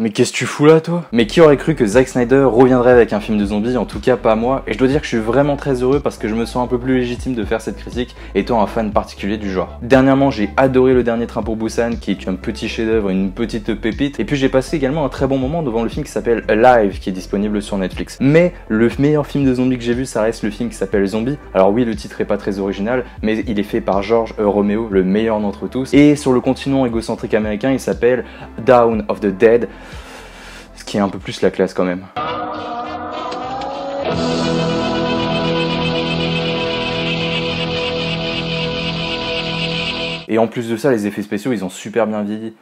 Mais qu'est-ce que tu fous là, toi? Mais qui aurait cru que Zack Snyder reviendrait avec un film de zombies? En tout cas, pas moi. Et je dois dire que je suis vraiment très heureux parce que je me sens un peu plus légitime de faire cette critique, étant un fan particulier du genre. Dernièrement, j'ai adoré Le Dernier Train pour Busan, qui est un petit chef-d'œuvre, une petite pépite. Et puis j'ai passé également un très bon moment devant le film qui s'appelle Alive, qui est disponible sur Netflix. Mais le meilleur film de zombies que j'ai vu, ça reste le film qui s'appelle Zombie. Alors oui, le titre est pas très original, mais il est fait par George Romero, le meilleur d'entre tous. Et sur le continent égocentrique américain, il s'appelle Dawn of the Dead. Ce qui est un peu plus la classe quand même. Et en plus de ça, les effets spéciaux, ils ont super bien vieilli.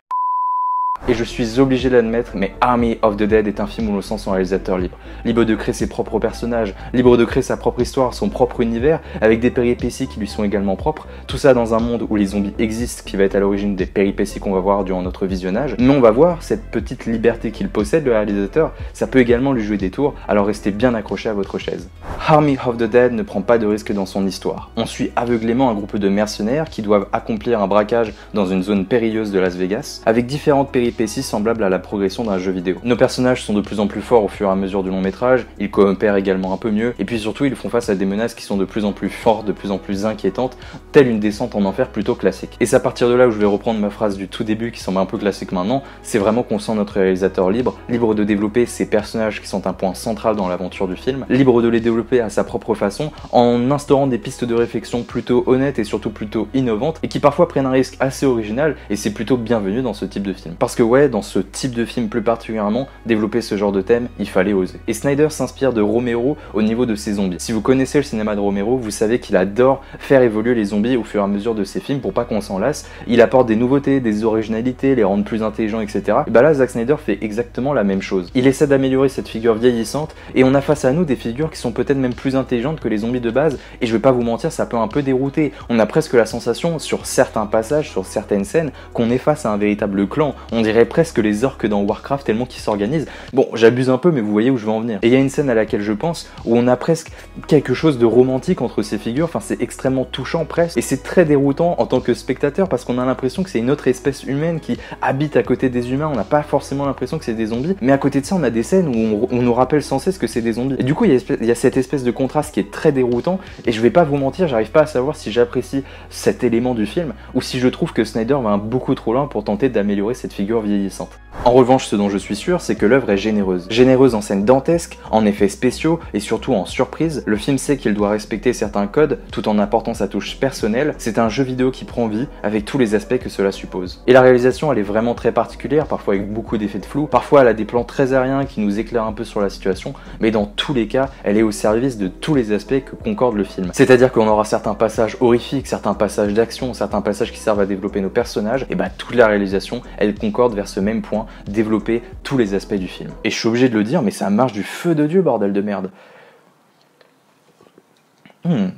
Et je suis obligé d'admettre, mais Army of the Dead est un film où l'on sent son réalisateur libre. Libre de créer ses propres personnages, libre de créer sa propre histoire, son propre univers, avec des péripéties qui lui sont également propres. Tout ça dans un monde où les zombies existent, qui va être à l'origine des péripéties qu'on va voir durant notre visionnage. Mais on va voir cette petite liberté qu'il possède, le réalisateur, ça peut également lui jouer des tours, alors restez bien accrochés à votre chaise. Army of the Dead ne prend pas de risque dans son histoire. On suit aveuglément un groupe de mercenaires qui doivent accomplir un braquage dans une zone périlleuse de Las Vegas, avec différentes péripéties semblable à la progression d'un jeu vidéo. Nos personnages sont de plus en plus forts au fur et à mesure du long métrage, ils coopèrent également un peu mieux, et puis surtout ils font face à des menaces qui sont de plus en plus fortes, de plus en plus inquiétantes, telle une descente en enfer plutôt classique. Et c'est à partir de là où je vais reprendre ma phrase du tout début qui semble un peu classique maintenant, c'est vraiment qu'on sent notre réalisateur libre, libre de développer ses personnages qui sont un point central dans l'aventure du film, libre de les développer à sa propre façon, en instaurant des pistes de réflexion plutôt honnêtes et surtout plutôt innovantes, et qui parfois prennent un risque assez original, et c'est plutôt bienvenu dans ce type de film. Parce que ouais, dans ce type de film plus particulièrement, développer ce genre de thème, il fallait oser. Et Snyder s'inspire de Romero au niveau de ses zombies. Si vous connaissez le cinéma de Romero, vous savez qu'il adore faire évoluer les zombies au fur et à mesure de ses films pour pas qu'on s'en lasse. Il apporte des nouveautés, des originalités, les rendre plus intelligents, etc. Et bah là, Zack Snyder fait exactement la même chose. Il essaie d'améliorer cette figure vieillissante et on a face à nous des figures qui sont peut-être même plus intelligentes que les zombies de base. Et je vais pas vous mentir, ça peut un peu dérouter. On a presque la sensation, sur certains passages, sur certaines scènes, qu'on est face à un véritable clan. On dirait presque les orques dans Warcraft tellement qu'ils s'organisent. Bon, j'abuse un peu, mais vous voyez où je veux en venir. Et il y a une scène à laquelle je pense où on a presque quelque chose de romantique entre ces figures. Enfin, c'est extrêmement touchant presque. Et c'est très déroutant en tant que spectateur parce qu'on a l'impression que c'est une autre espèce humaine qui habite à côté des humains. On n'a pas forcément l'impression que c'est des zombies. Mais à côté de ça, on a des scènes où on nous rappelle sans cesse que c'est des zombies. Et du coup, il y a cette espèce de contraste qui est très déroutant. Et je vais pas vous mentir, j'arrive pas à savoir si j'apprécie cet élément du film ou si je trouve que Snyder va beaucoup trop loin pour tenter d'améliorer cette figure vieillissante. En revanche, ce dont je suis sûr, c'est que l'œuvre est généreuse. Généreuse en scènes dantesques, en effets spéciaux et surtout en surprise. Le film sait qu'il doit respecter certains codes tout en apportant sa touche personnelle. C'est un jeu vidéo qui prend vie avec tous les aspects que cela suppose. Et la réalisation, elle est vraiment très particulière, parfois avec beaucoup d'effets de flou. Parfois, elle a des plans très aériens qui nous éclairent un peu sur la situation. Mais dans tous les cas, elle est au service de tous les aspects que concorde le film. C'est-à-dire qu'on aura certains passages horrifiques, certains passages d'action, certains passages qui servent à développer nos personnages. Et bah, toute la réalisation, elle concorde vers ce même point, développer tous les aspects du film. Et je suis obligé de le dire, mais ça marche du feu de Dieu, bordel de merde.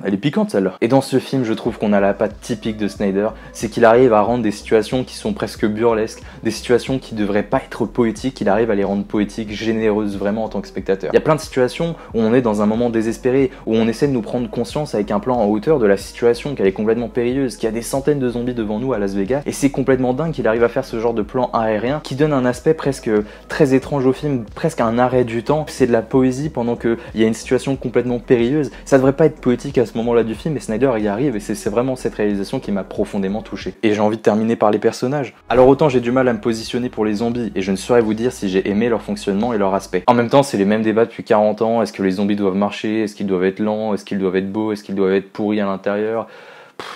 Elle est piquante celle-là. Et dans ce film, je trouve qu'on a la patte typique de Snyder, c'est qu'il arrive à rendre des situations qui sont presque burlesques, des situations qui devraient pas être poétiques, il arrive à les rendre poétiques, généreuses vraiment en tant que spectateur. Il y a plein de situations où on est dans un moment désespéré, où on essaie de nous prendre conscience avec un plan en hauteur de la situation, qu'elle est complètement périlleuse, qu'il y a des centaines de zombies devant nous à Las Vegas, et c'est complètement dingue qu'il arrive à faire ce genre de plan aérien qui donne un aspect presque très étrange au film, presque un arrêt du temps. C'est de la poésie pendant qu'il y a une situation complètement périlleuse. Ça devrait pas être poétique à ce moment-là du film, et Snyder y arrive, et c'est vraiment cette réalisation qui m'a profondément touché. Et j'ai envie de terminer par les personnages. Alors autant j'ai du mal à me positionner pour les zombies, et je ne saurais vous dire si j'ai aimé leur fonctionnement et leur aspect. En même temps, c'est les mêmes débats depuis 40 ans, est-ce que les zombies doivent marcher, est-ce qu'ils doivent être lents, est-ce qu'ils doivent être beaux, est-ce qu'ils doivent être pourris à l'intérieur.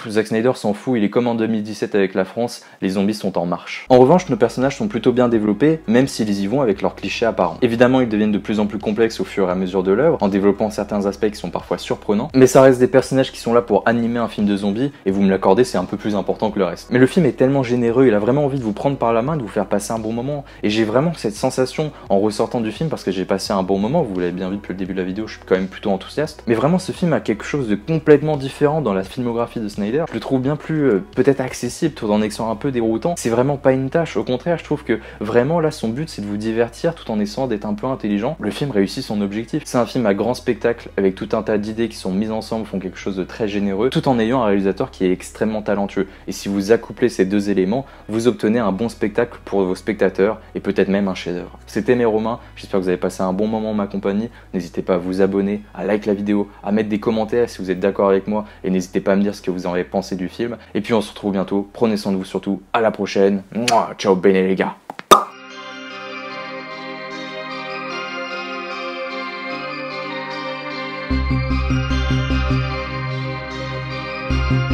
Zack Snyder s'en fout, il est comme en 2017 avec la France, les zombies sont en marche. En revanche, nos personnages sont plutôt bien développés, même s'ils y vont avec leurs clichés apparents. Évidemment, ils deviennent de plus en plus complexes au fur et à mesure de l'œuvre, en développant certains aspects qui sont parfois surprenants, mais ça reste des personnages qui sont là pour animer un film de zombies, et vous me l'accordez, c'est un peu plus important que le reste. Mais le film est tellement généreux, il a vraiment envie de vous prendre par la main, de vous faire passer un bon moment, et j'ai vraiment cette sensation en ressortant du film, parce que j'ai passé un bon moment, vous l'avez bien vu depuis le début de la vidéo, je suis quand même plutôt enthousiaste, mais vraiment ce film a quelque chose de complètement différent dans la filmographie de Snyder, je le trouve bien plus peut-être accessible tout en étant un peu déroutant. C'est vraiment pas une tâche, au contraire, je trouve que vraiment là son but c'est de vous divertir tout en essayant d'être un peu intelligent. Le film réussit son objectif. C'est un film à grand spectacle avec tout un tas d'idées qui sont mises ensemble, font quelque chose de très généreux, tout en ayant un réalisateur qui est extrêmement talentueux. Et si vous accouplez ces deux éléments, vous obtenez un bon spectacle pour vos spectateurs et peut-être même un chef-d'œuvre. C'était mes Romains, j'espère que vous avez passé un bon moment en ma compagnie. N'hésitez pas à vous abonner, à like la vidéo, à mettre des commentaires si vous êtes d'accord avec moi et n'hésitez pas à me dire ce que vous en avez pensé du film. Et puis on se retrouve bientôt, prenez soin de vous surtout, à la prochaine. Mouah, ciao bene les gars.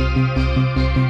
Thank you.